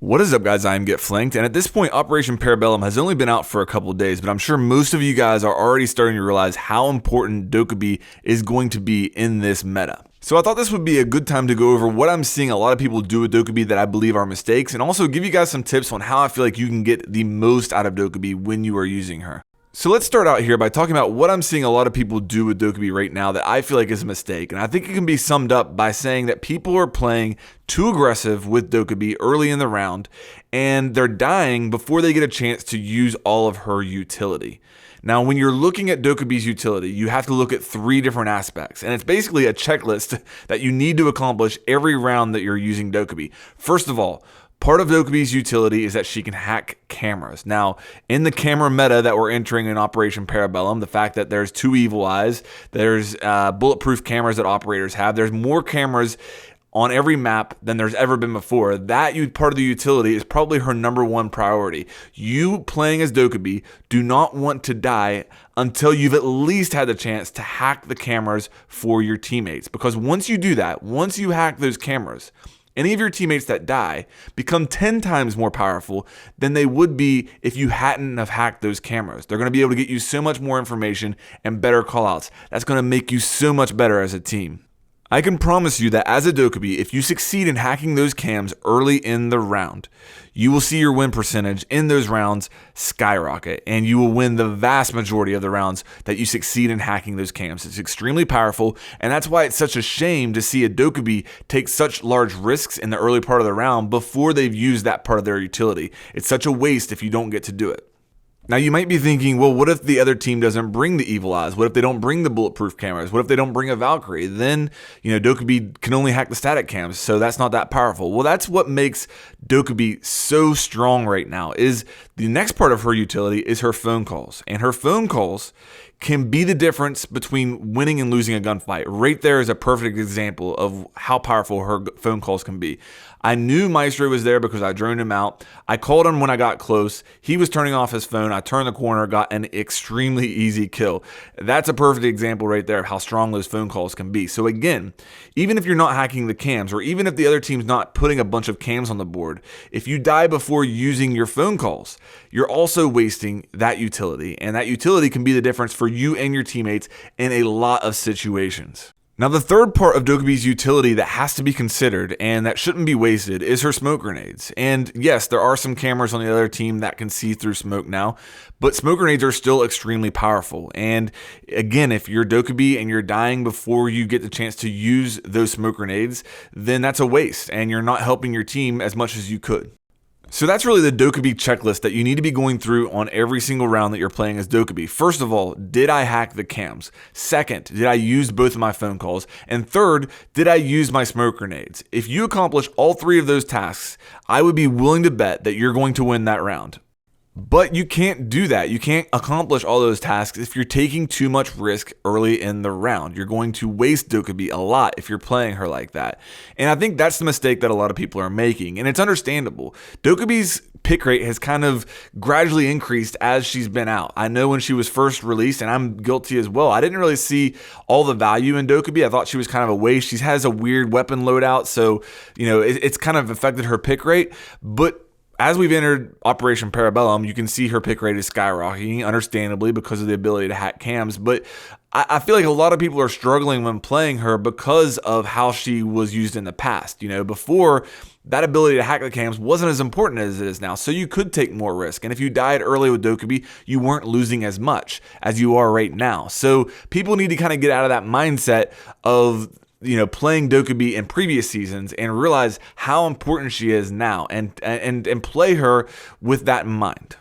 What is up, guys? I am Get Flanked, and at this point, Operation Para Bellum has only been out for a couple days, but I'm sure most of you guys are already starting to realize how important Dokkaebi is going to be in this meta. So I thought this would be a good time to go over what I'm seeing a lot of people do with Dokkaebi that I believe are mistakes, and also give you guys some tips on how I feel like you can get the most out of Dokkaebi when you are using her. So let's start out here by talking about what I'm seeing a lot of people do with Dokkaebi right now that I feel like is a mistake. And I think it can be summed up by saying that people are playing too aggressive with Dokkaebi early in the round, and they're dying before they get a chance to use all of her utility. Now, when you're looking at Dokkaebi's utility, you have to look at three different aspects, and it's basically a checklist that you need to accomplish every round that you're using Dokkaebi. First of all, part of Dokkaebi's utility is that she can hack cameras. Now, in the camera meta that we're entering in Operation Para Bellum, the fact that there's 2 evil eyes, there's bulletproof cameras that operators have, there's more cameras on every map than there's ever been before. That part of the utility is probably her #1 priority. You playing as Dokkaebi do not want to die until you've at least had the chance to hack the cameras for your teammates. Because once you do that, once you hack those cameras, any of your teammates that die become 10 times more powerful than they would be if you hadn't have hacked those cameras. They're going to be able to get you so much more information and better callouts. That's going to make you so much better as a team. I can promise you that as a Dokkaebi, if you succeed in hacking those cams early in the round, you will see your win percentage in those rounds skyrocket, and you will win the vast majority of the rounds that you succeed in hacking those cams. It's extremely powerful, and that's why it's such a shame to see a Dokkaebi take such large risks in the early part of the round before they've used that part of their utility. It's such a waste if you don't get to do it. Now, you might be thinking, well, what if the other team doesn't bring the evil eyes? What if they don't bring the bulletproof cameras? What if they don't bring a Valkyrie? Then, Dokkaebi can only hack the static cams, so that's not that powerful. Well, that's what makes Dokkaebi so strong right now, is the next part of her utility is her phone calls. And her phone calls can be the difference between winning and losing a gunfight. Right there is a perfect example of how powerful her phone calls can be. I knew Maestro was there because I droned him out. I called him when I got close. He was turning off his phone. I turned the corner, got an extremely easy kill. That's a perfect example right there of how strong those phone calls can be. So again, even if you're not hacking the cams, or even if the other team's not putting a bunch of cams on the board, if you die before using your phone calls, you're also wasting that utility. And that utility can be the difference for you and your teammates in a lot of situations. Now, the third part of Dokkaebi's utility that has to be considered and that shouldn't be wasted is her smoke grenades. And yes, there are some cameras on the other team that can see through smoke now, but smoke grenades are still extremely powerful. And again, if you're Dokkaebi and you're dying before you get the chance to use those smoke grenades, then that's a waste and you're not helping your team as much as you could. So that's really the Dokkaebi checklist that you need to be going through on every single round that you're playing as Dokkaebi. First of all, did I hack the cams? Second, did I use both of my phone calls? And third, did I use my smoke grenades? If you accomplish all 3 of those tasks, I would be willing to bet that you're going to win that round. But you can't do that. You can't accomplish all those tasks if you're taking too much risk early in the round. You're going to waste Dokkaebi a lot if you're playing her like that. And I think that's the mistake that a lot of people are making. And it's understandable. Dokkaebi's pick rate has kind of gradually increased as she's been out. I know when she was first released, and I'm guilty as well, I didn't really see all the value in Dokkaebi. I thought she was kind of a waste. She has a weird weapon loadout, so it's kind of affected her pick rate. But as we've entered Operation Para Bellum, you can see her pick rate is skyrocketing, understandably, because of the ability to hack cams. But I feel like a lot of people are struggling when playing her because of how she was used in the past. Before, that ability to hack the cams wasn't as important as it is now, so you could take more risk. And if you died early with Dokkaebi, you weren't losing as much as you are right now. So people need to kind of get out of that mindset of playing Dokkaebi in previous seasons and realize how important she is now and play her with that in mind.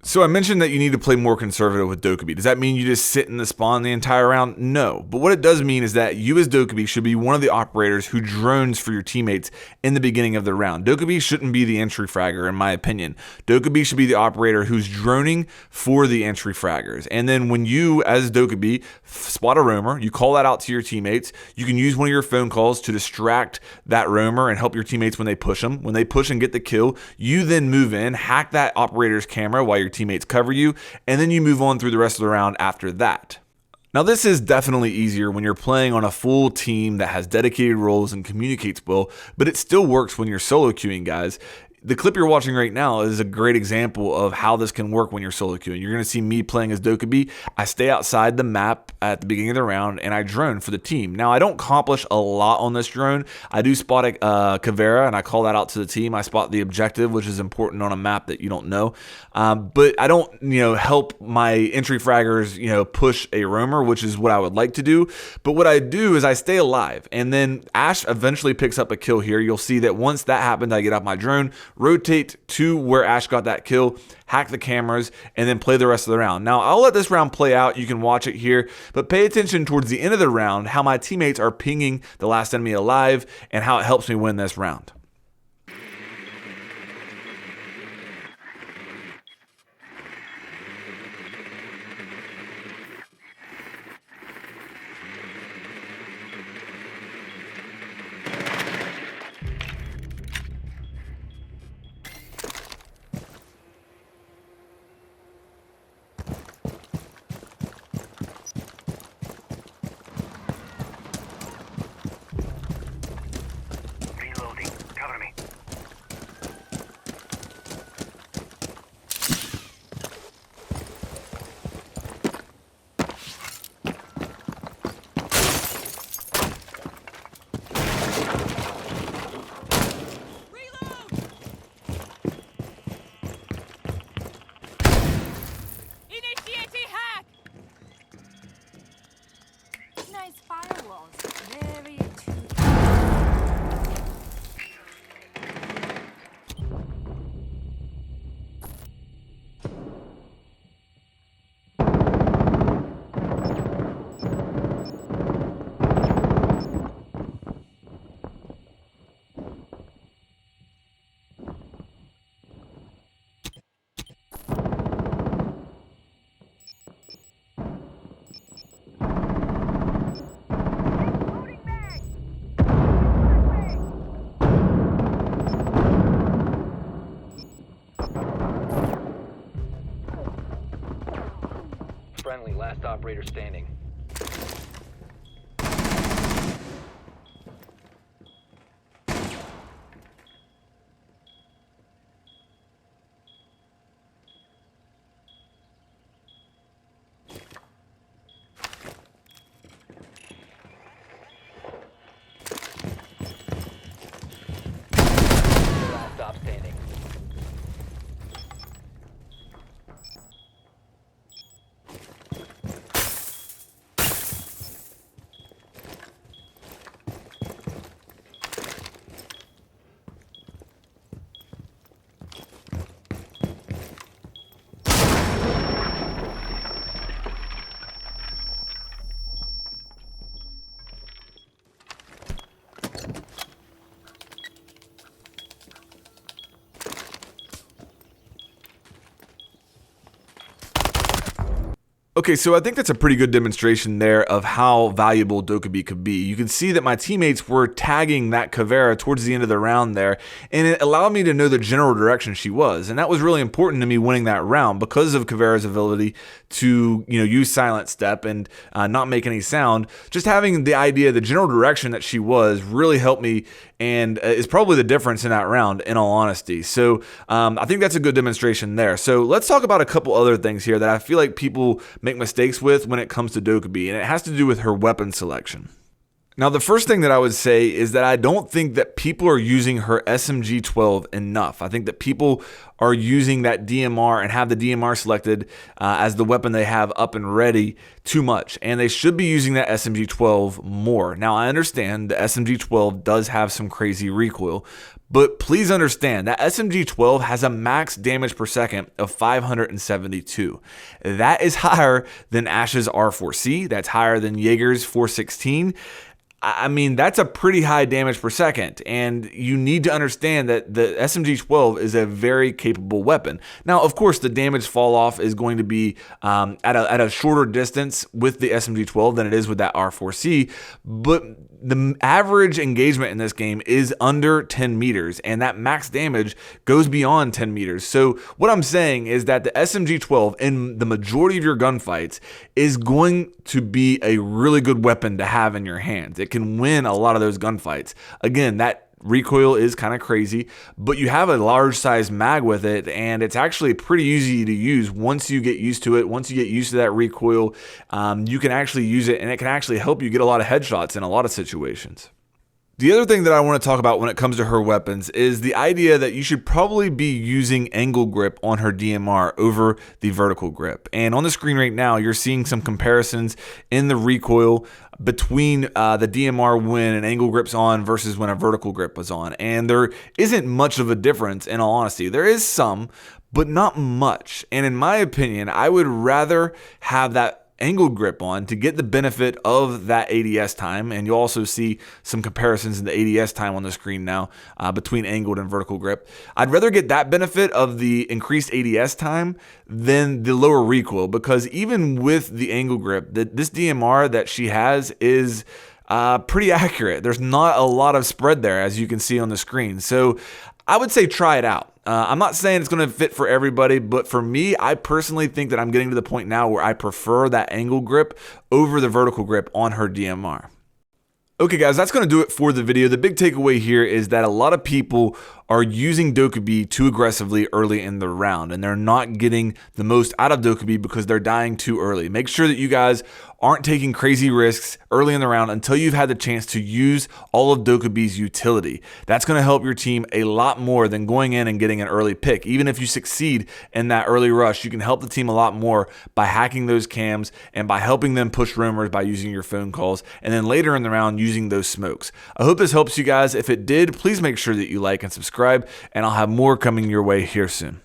So I mentioned that you need to play more conservative with Dokkaebi. Does that mean you just sit in the spawn the entire round? No. But what it does mean is that you as Dokkaebi should be one of the operators who drones for your teammates in the beginning of the round. Dokkaebi shouldn't be the entry fragger, in my opinion. Dokkaebi should be the operator who's droning for the entry fraggers. And then when you, as Dokkaebi, spot a roamer, you call that out to your teammates. You can use one of your phone calls to distract that roamer and help your teammates when they push them. When they push and get the kill, you then move in, hack that operator's camera while your teammates cover you, and then you move on through the rest of the round after that. Now, this is definitely easier when you're playing on a full team that has dedicated roles and communicates well, but it still works when you're solo queuing, guys. the clip you're watching right now is a great example of how this can work when you're solo queuing. You're going to see me playing as Dokkaebi. I stay outside the map at the beginning of the round, and I drone for the team. Now, I don't accomplish a lot on this drone. I do spot a Kavera, and I call that out to the team. I spot the objective, which is important on a map that you don't know. But I don't, help my entry fraggers, push a roamer, which is what I would like to do. But what I do is I stay alive, and then Ash eventually picks up a kill here. You'll see that once that happens, I get off my drone, rotate to where Ash got that kill, hack the cameras, and then play the rest of the round. Now, I'll let this round play out. You can watch it here, but pay attention towards the end of the round, how my teammates are pinging the last enemy alive and how it helps me win this round. Friendly, last operator standing. Last stop standing. Okay, so I think that's a pretty good demonstration there of how valuable Dokkaebi could be. You can see that my teammates were tagging that Kavera towards the end of the round there, and it allowed me to know the general direction she was. And that was really important to me winning that round because of Kavera's ability to, use silent step and not make any sound. Just having the idea, the general direction that she was really helped me and is probably the difference in that round, in all honesty. So I think that's a good demonstration there. So let's talk about a couple other things here that I feel like people make mistakes with when it comes to Dokkaebi, and it has to do with her weapon selection. Now, the first thing that I would say is that I don't think that people are using her SMG-12 enough. I think that people are using that DMR and have the DMR selected as the weapon they have up and ready too much, and they should be using that SMG-12 more. Now, I understand the SMG-12 does have some crazy recoil, but please understand that SMG-12 has a max damage per second of 572. That is higher than Ash's R4C. That's higher than Jaeger's 416. I mean, that's a pretty high damage per second, and you need to understand that the SMG-12 is a very capable weapon. Now, of course, the damage fall off is going to be at a shorter distance with the SMG-12 than it is with that R4C, but the average engagement in this game is under 10 meters, and that max damage goes beyond 10 meters. So what I'm saying is that the SMG-12 in the majority of your gunfights is going to be a really good weapon to have in your hands. It can win a lot of those gunfights. Again, that recoil is kind of crazy, but you have a large size mag with it, and it's actually pretty easy to use once you get used to it. Once you get used to that recoil, you can actually use it, and it can actually help you get a lot of headshots in a lot of situations. The other thing that I want to talk about when it comes to her weapons is the idea that you should probably be using angle grip on her DMR over the vertical grip. And on the screen right now, you're seeing some comparisons in the recoil between the DMR when an angle grip's on versus when a vertical grip was on. And there isn't much of a difference, in all honesty. There is some, but not much. And in my opinion, I would rather have that angled grip on to get the benefit of that ADS time, and you'll also see some comparisons in the ADS time on the screen now between angled and vertical grip. I'd rather get that benefit of the increased ADS time than the lower recoil, because even with the angle grip, this DMR that she has is pretty accurate. There's not a lot of spread there, as you can see on the screen. So I would say try it out. I'm not saying it's going to fit for everybody, but for me, I personally think that I'm getting to the point now where I prefer that angle grip over the vertical grip on her DMR. Okay guys, that's going to do it for the video. The big takeaway here is that a lot of people are using Dokkaebi too aggressively early in the round, and they're not getting the most out of Dokkaebi because they're dying too early. Make sure that you guys aren't taking crazy risks early in the round until you've had the chance to use all of Dokkaebi's utility. That's going to help your team a lot more than going in and getting an early pick. Even if you succeed in that early rush, you can help the team a lot more by hacking those cams and by helping them push roamers by using your phone calls, and then later in the round using those smokes. I hope this helps you guys. If it did, please make sure that you like and subscribe, and I'll have more coming your way here soon.